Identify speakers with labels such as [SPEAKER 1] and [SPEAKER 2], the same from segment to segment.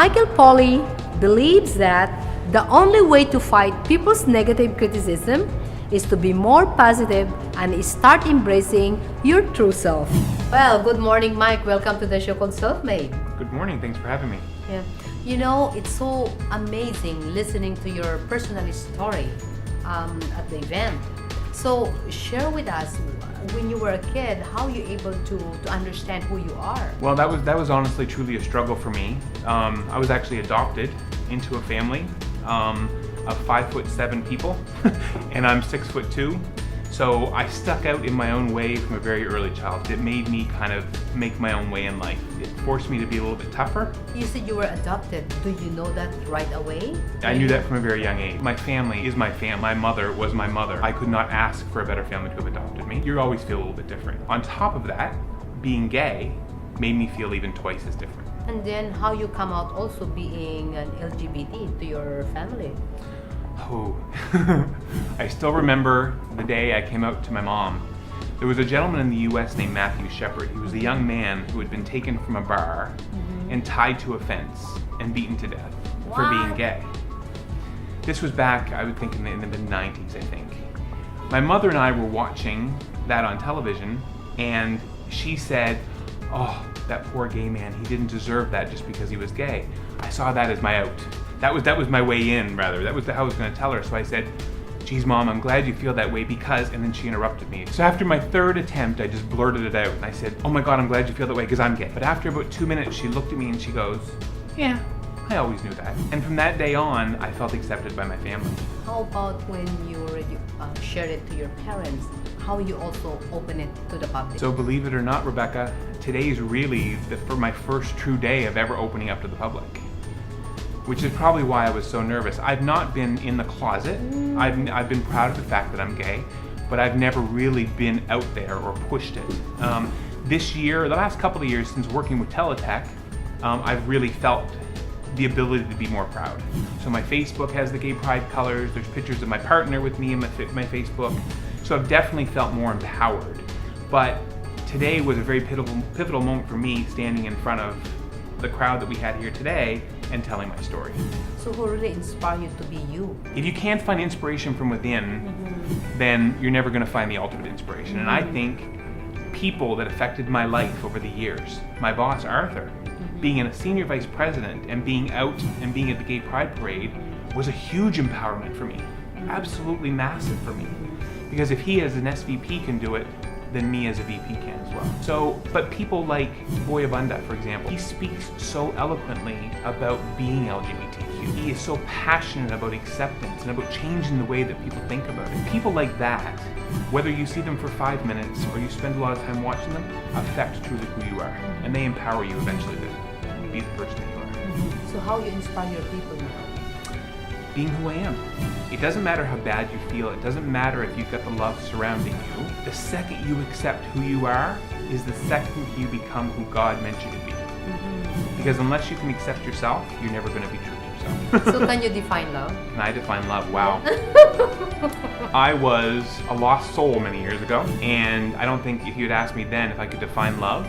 [SPEAKER 1] Michael Polley believes that the only way to fight people's negative criticism is to be more positive and start embracing your true self. Well, good morning, Mike. Welcome to the show called Self-Made.
[SPEAKER 2] Good morning. Thanks for having me.
[SPEAKER 1] Yeah. You know, it's so amazing listening to your personal story at the event. So share with us, when you were a kid, how you able to understand who you are?
[SPEAKER 2] Well, that was honestly truly a struggle for me. I was actually adopted into a family of 5'7" people, and I'm 6'2". So I stuck out in my own way from a very early child. It made me kind of make my own way in life. It forced me to be a little bit tougher.
[SPEAKER 1] You said you were adopted. Do you know that right away?
[SPEAKER 2] I knew that from a very young age. My family is my family. My mother was my mother. I could not ask for a better family to have adopted me. You always feel a little bit different. On top of that, being gay made me feel even twice as different.
[SPEAKER 1] And then how you come out also being an LGBT to your family?
[SPEAKER 2] Oh, I still remember the day I came out to my mom. There was a gentleman in the US named Matthew Shepard. He was a young man who had been taken from a bar and tied to a fence and beaten to death for being gay. This was back, I would think, in the mid-90s, I think. My mother and I were watching that on television, and she said, "Oh, that poor gay man, he didn't deserve that just because he was gay." I saw that as my out. That was my way in, rather. That was how I was going to tell her. So I said, "Geez, Mom, I'm glad you feel that way because," and then she interrupted me. So after my third attempt, I just blurted it out. And I said, "Oh my God, I'm glad you feel that way because I'm gay." But after about 2 minutes, she looked at me and she goes, "Yeah, I always knew that." And from that day on, I felt accepted by my family.
[SPEAKER 1] How about when you already shared it to your parents? How you also open it to the public?
[SPEAKER 2] So believe it or not, Rebecca, today is really for my first true day of ever opening up to the public, which is probably why I was so nervous. I've not been in the closet. I've been proud of the fact that I'm gay, but I've never really been out there or pushed it. This year, the last couple of years since working with Teletech, I've really felt the ability to be more proud. So my Facebook has the gay pride colors. There's pictures of my partner with me in my Facebook. So I've definitely felt more empowered. But today was a very pivotal moment for me, standing in front of the crowd that we had here today and telling my story.
[SPEAKER 1] So who really inspired you to be you?
[SPEAKER 2] If you can't find inspiration from within, then you're never going to find the ultimate inspiration. And I think people that affected my life over the years, my boss Arthur, being a senior vice president and being out and being at the Gay Pride Parade was a huge empowerment for me. Absolutely massive for me. Because if he as an SVP can do it, then me as a VP can as well. So, but people like Boy Abunda, for example, he speaks so eloquently about being LGBTQ. He is so passionate about acceptance and about changing the way that people think about it. People like that, whether you see them for 5 minutes or you spend a lot of time watching them, affect truly who you are. And they empower you eventually to be the person that you are.
[SPEAKER 1] So how you inspire your people now?
[SPEAKER 2] Being who I am. It doesn't matter how bad you feel. It doesn't matter if you've got the love surrounding you. The second you accept who you are is the second you become who God meant you to be. Because unless you can accept yourself, you're never going to be true to yourself.
[SPEAKER 1] So can you define love?
[SPEAKER 2] Can I define love? Wow. I was a lost soul many years ago, and I don't think if you had asked me then if I could define love,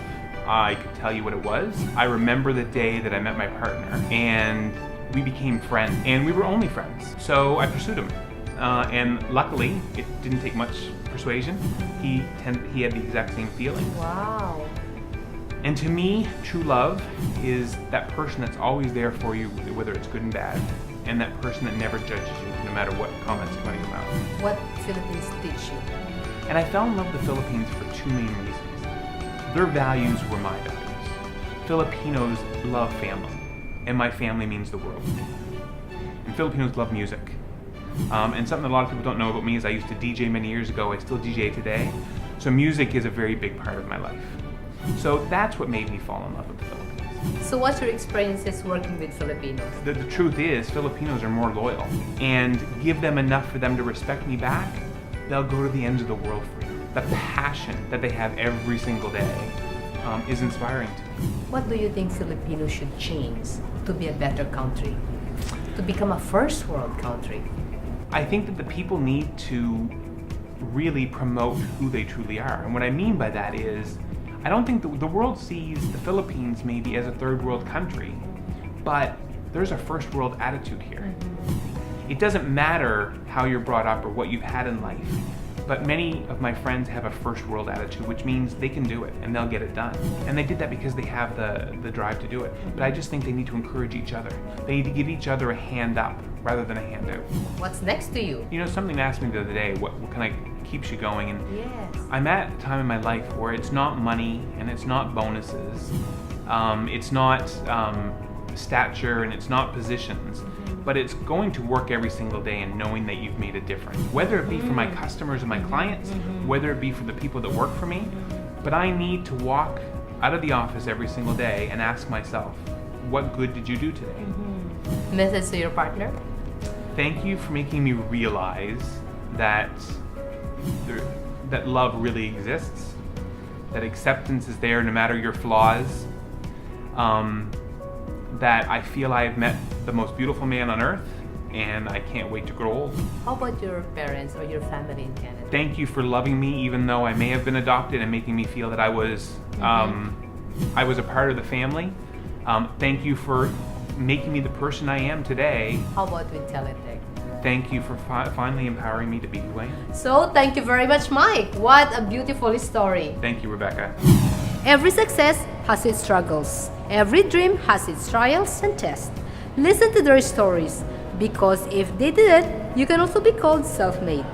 [SPEAKER 2] I could tell you what it was. I remember the day that I met my partner, and we became friends, and we were only friends. So I pursued him, and luckily, it didn't take much persuasion. He had the exact same feeling.
[SPEAKER 1] Wow.
[SPEAKER 2] And to me, true love is that person that's always there for you, whether it's good and bad, and that person that never judges you, no matter what comments come out of your mouth.
[SPEAKER 1] What Philippines teach you?
[SPEAKER 2] And I fell in love with the Philippines for two main reasons. Their values were my values. Filipinos love family. And my family means the world. And Filipinos love music. And something that a lot of people don't know about me is I used to DJ many years ago. I still DJ today. So music is a very big part of my life. So that's what made me fall in love with the Philippines.
[SPEAKER 1] So what's your experiences working with Filipinos?
[SPEAKER 2] The truth is, Filipinos are more loyal. And give them enough for them to respect me back, they'll go to the ends of the world for you. The passion that they have every single day is inspiring to me.
[SPEAKER 1] What do you think Filipinos should change to be a better country? To become a first world country?
[SPEAKER 2] I think that the people need to really promote who they truly are. And what I mean by that is, I don't think the world sees the Philippines maybe as a third world country, but there's a first world attitude here. It doesn't matter how you're brought up or what you've had in life, but many of my friends have a first world attitude, which means they can do it and they'll get it done. And they did that because they have the drive to do it. But I just think they need to encourage each other. They need to give each other a hand up rather than a hand out.
[SPEAKER 1] What's next to you?
[SPEAKER 2] You know, something asked me the other day, what kind of keeps you going? And
[SPEAKER 1] Yes.
[SPEAKER 2] I'm at a time in my life where it's not money and it's not bonuses, it's not stature and it's not positions, but it's going to work every single day and knowing that you've made a difference, whether it be for my customers and my clients, whether it be for the people that work for me. But I need to walk out of the office every single day and ask myself, what good did you do today?
[SPEAKER 1] Message to your partner?
[SPEAKER 2] Thank you for making me realize that that love really exists, that acceptance is there no matter your flaws, that I feel I've met the most beautiful man on earth, and I can't wait to grow old.
[SPEAKER 1] How about your parents or your family in Canada?
[SPEAKER 2] Thank you for loving me even though I may have been adopted and making me feel that I was a part of the family. Thank you for making me the person I am today.
[SPEAKER 1] How about with Teletech?
[SPEAKER 2] Thank you for finally empowering me to be who I am.
[SPEAKER 1] So, thank you very much, Mike. What a beautiful story.
[SPEAKER 2] Thank you, Rebecca.
[SPEAKER 1] Every success has its struggles. Every dream has its trials and tests. Listen to their stories, because if they did it, you can also be called self-made.